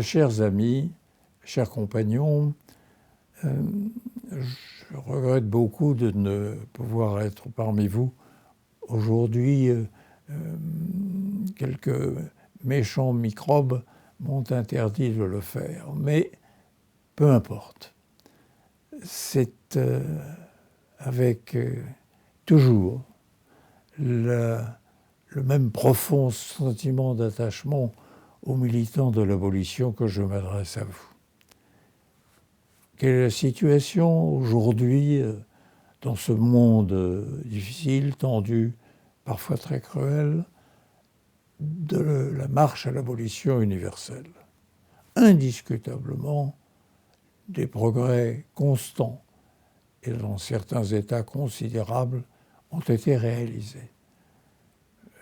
Chers amis, chers compagnons, je regrette beaucoup de ne pouvoir être parmi vous aujourd'hui. Quelques méchants microbes m'ont interdit de le faire, mais peu importe. C'est avec toujours le même profond sentiment d'attachement aux militants de l'abolition que je m'adresse à vous. Quelle est la situation aujourd'hui dans ce monde difficile, tendu, parfois très cruel, de la marche à l'abolition universelle? Indiscutablement, des progrès constants et dans certains États considérables ont été réalisés.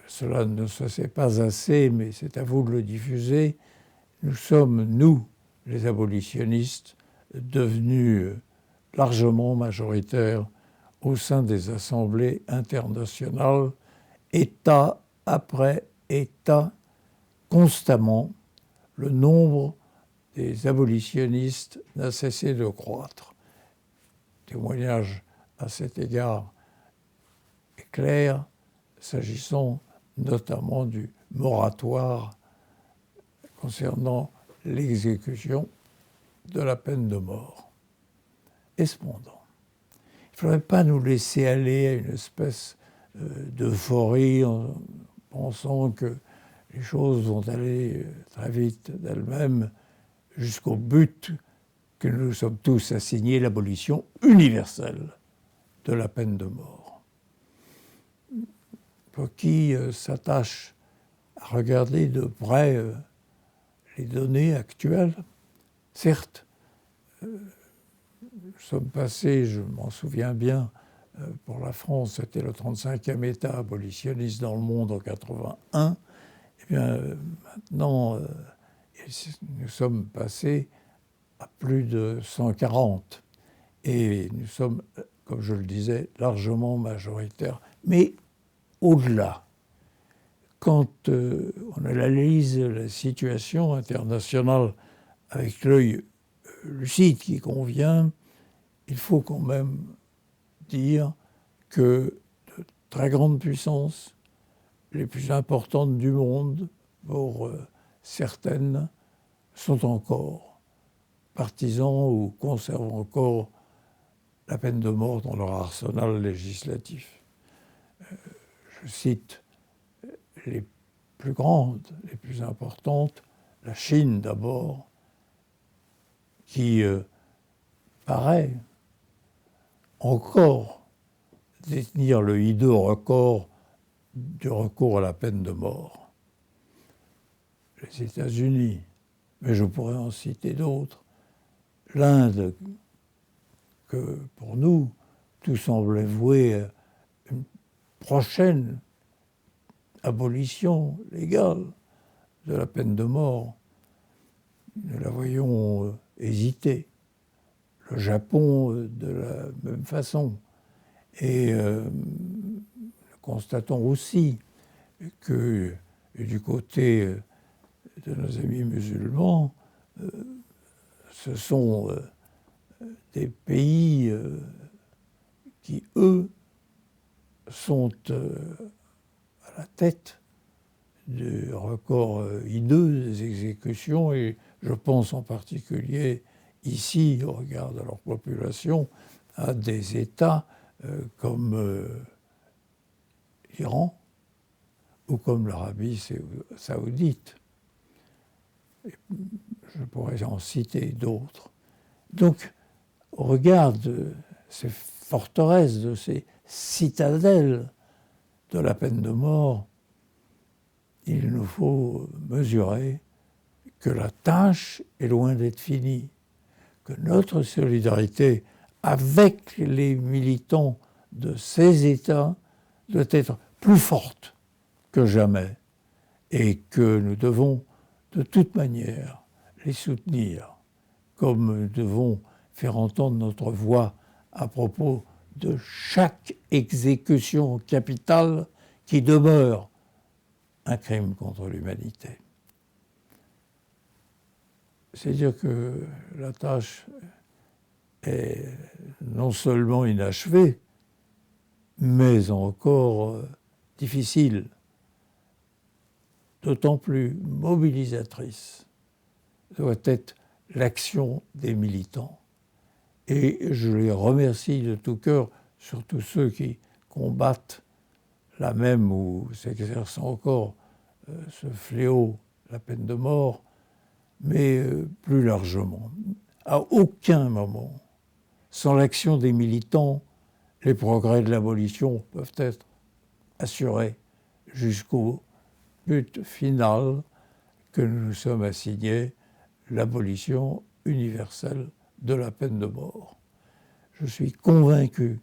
Cela ne se sait pas assez, mais c'est à vous de le diffuser. Nous sommes, nous, les abolitionnistes, devenus largement majoritaires au sein des assemblées internationales, État après État, constamment, le nombre des abolitionnistes n'a cessé de croître. Témoignage à cet égard est clair, s'agissant notamment du moratoire concernant l'exécution de la peine de mort. Et cependant, il ne faudrait pas nous laisser aller à une espèce d'euphorie en pensant que les choses vont aller très vite d'elles-mêmes jusqu'au but que nous sommes tous assignés, l'abolition universelle de la peine de mort. Pour qui s'attache à regarder de près les données actuelles, certes, nous sommes passés, je m'en souviens bien, pour la France, c'était le 35e État abolitionniste dans le monde en 81. Eh bien, maintenant, nous sommes passés à plus de 140. Et nous sommes, comme je le disais, largement majoritaires. Mais au-delà, quand on analyse la situation internationale avec l'œil lucide qui convient, il faut quand même dire que de très grandes puissances, les plus importantes du monde, pour certaines, sont encore partisans ou conservent encore la peine de mort dans leur arsenal législatif. Je cite les plus grandes, les plus importantes, la Chine d'abord, qui paraît encore détenir le hideux record du recours à la peine de mort. Les États-Unis, mais je pourrais en citer d'autres, l'Inde, que pour nous, tout semblait voué à une prochaine abolition légale de la peine de mort. Nous la voyons hésiter. Le Japon, de la même façon. Et nous constatons aussi que du côté de nos amis musulmans, ce sont des pays qui, eux, sont à la tête du record hideux des exécutions, et je pense en particulier ici, au regard de leur population, à des États comme l'Iran ou comme l'Arabie saoudite. Et je pourrais en citer d'autres. Donc, au regard de ces forteresses, de ces citadelles de la peine de mort, il nous faut mesurer que la tâche est loin d'être finie, que notre solidarité avec les militants de ces États doit être plus forte que jamais et que nous devons de toute manière les soutenir, comme nous devons faire entendre notre voix à propos de chaque exécution capitale qui demeure un crime contre l'humanité. c'est dire que la tâche est non seulement inachevée, mais encore difficile, d'autant plus mobilisatrice doit être l'action des militants. Et je les remercie de tout cœur, surtout ceux qui combattent là même où s'exerce encore ce fléau, la peine de mort, mais plus largement. À aucun moment, sans l'action des militants, les progrès de l'abolition peuvent être assurés jusqu'au but final que nous nous sommes assignés, l'abolition universelle de la peine de mort. Je suis convaincu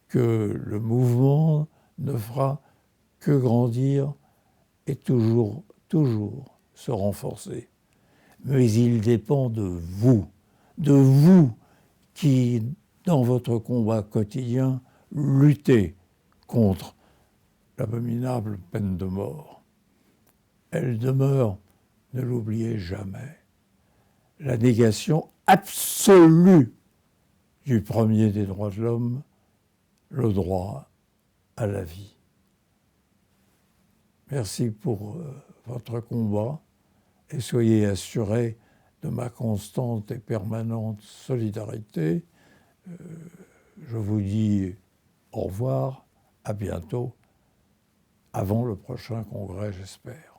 que le mouvement ne fera que grandir et toujours se renforcer. Mais il dépend de vous qui, dans votre combat quotidien, luttez contre l'abominable peine de mort. Elle demeure, ne l'oubliez jamais, la négation absolue du premier des droits de l'homme, le droit à la vie. Merci pour votre combat et soyez assurés de ma constante et permanente solidarité. Je vous dis au revoir, à bientôt, avant le prochain congrès, j'espère.